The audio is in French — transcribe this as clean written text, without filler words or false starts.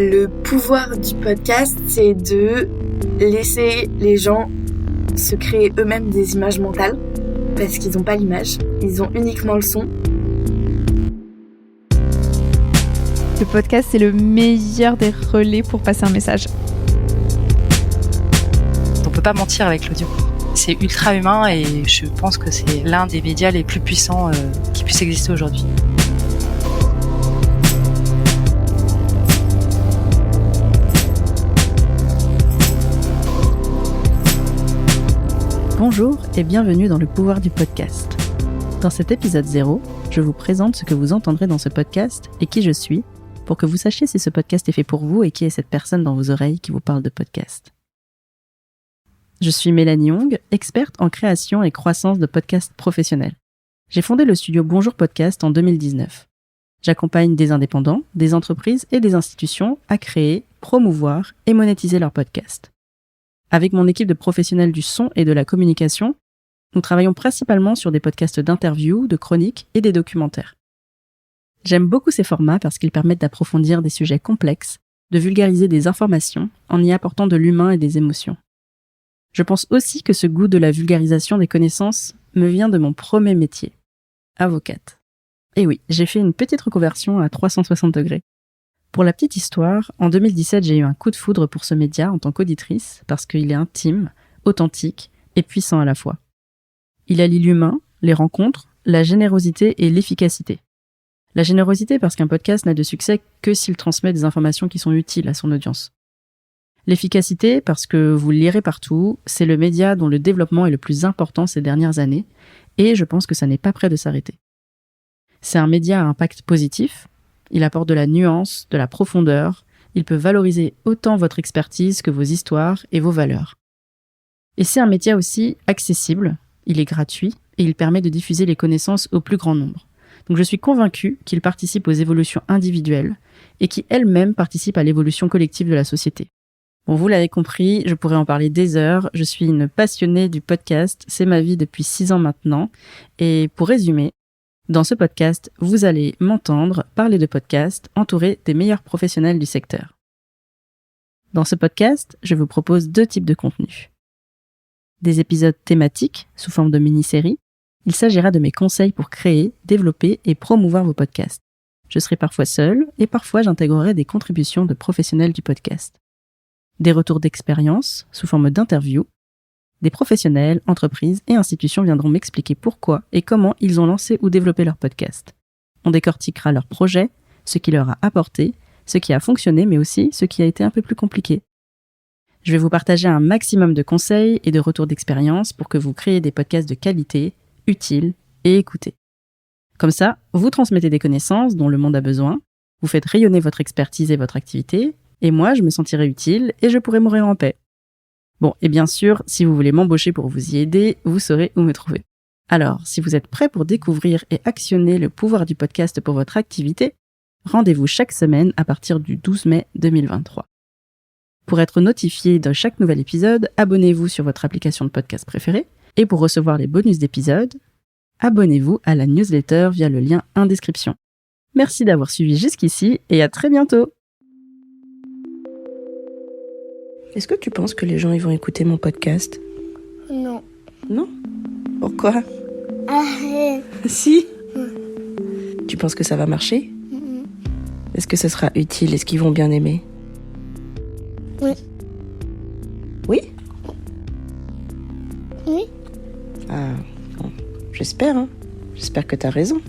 Le pouvoir du podcast, c'est de laisser les gens se créer eux-mêmes des images mentales, parce qu'ils n'ont pas l'image, ils ont uniquement le son. Le podcast, c'est le meilleur des relais pour passer un message. On peut pas mentir avec l'audio. C'est ultra humain et je pense que c'est l'un des médias les plus puissants qui puissent exister aujourd'hui. Bonjour et bienvenue dans le pouvoir du podcast. Dans cet épisode 0, je vous présente ce que vous entendrez dans ce podcast et qui je suis, pour que vous sachiez si ce podcast est fait pour vous et qui est cette personne dans vos oreilles qui vous parle de podcast. Je suis Mélanie Young, experte en création et croissance de podcasts professionnels. J'ai fondé le studio Bonjour Podcast en 2019. J'accompagne des indépendants, des entreprises et des institutions à créer, promouvoir et monétiser leurs podcasts. Avec mon équipe de professionnels du son et de la communication, nous travaillons principalement sur des podcasts d'interviews, de chroniques et des documentaires. J'aime beaucoup ces formats parce qu'ils permettent d'approfondir des sujets complexes, de vulgariser des informations en y apportant de l'humain et des émotions. Je pense aussi que ce goût de la vulgarisation des connaissances me vient de mon premier métier, avocate. Et oui, j'ai fait une petite reconversion à 360 degrés. Pour la petite histoire, en 2017, j'ai eu un coup de foudre pour ce média en tant qu'auditrice parce qu'il est intime, authentique et puissant à la fois. Il allie l'humain, les rencontres, la générosité et l'efficacité. La générosité parce qu'un podcast n'a de succès que s'il transmet des informations qui sont utiles à son audience. L'efficacité parce que vous le lirez partout, c'est le média dont le développement est le plus important ces dernières années et je pense que ça n'est pas près de s'arrêter. C'est un média à impact positif. Il apporte de la nuance, de la profondeur, il peut valoriser autant votre expertise que vos histoires et vos valeurs. Et c'est un média aussi accessible, il est gratuit et il permet de diffuser les connaissances au plus grand nombre. Donc je suis convaincue qu'il participe aux évolutions individuelles et qui elles-mêmes participent à l'évolution collective de la société. Bon, vous l'avez compris, je pourrais en parler des heures, je suis une passionnée du podcast, c'est ma vie depuis 6 ans maintenant, et pour résumer, dans ce podcast, vous allez m'entendre parler de podcast entouré des meilleurs professionnels du secteur. Dans ce podcast, je vous propose 2 types de contenus. Des épisodes thématiques, sous forme de mini-séries. Il s'agira de mes conseils pour créer, développer et promouvoir vos podcasts. Je serai parfois seule et parfois j'intégrerai des contributions de professionnels du podcast. Des retours d'expérience, sous forme d'interviews. Des professionnels, entreprises et institutions viendront m'expliquer pourquoi et comment ils ont lancé ou développé leur podcast. On décortiquera leur projet, ce qui leur a apporté, ce qui a fonctionné mais aussi ce qui a été un peu plus compliqué. Je vais vous partager un maximum de conseils et de retours d'expérience pour que vous créez des podcasts de qualité, utiles et écoutés. Comme ça, vous transmettez des connaissances dont le monde a besoin, vous faites rayonner votre expertise et votre activité, et moi je me sentirai utile et je pourrai mourir en paix. Bon, et bien sûr, si vous voulez m'embaucher pour vous y aider, vous saurez où me trouver. Alors, si vous êtes prêts pour découvrir et actionner le pouvoir du podcast pour votre activité, rendez-vous chaque semaine à partir du 12 mai 2023. Pour être notifié de chaque nouvel épisode, abonnez-vous sur votre application de podcast préférée. Et pour recevoir les bonus d'épisodes, abonnez-vous à la newsletter via le lien en description. Merci d'avoir suivi jusqu'ici et à très bientôt. Est-ce que tu penses que les gens ils vont écouter mon podcast ? Non. Non ? Pourquoi ? Arrête. Si ? Tu penses que ça va marcher ? Est-ce que ce sera utile ? Est-ce qu'ils vont bien aimer ? Oui. Oui ? Oui. Ah, bon, j'espère, hein. J'espère que t'as raison.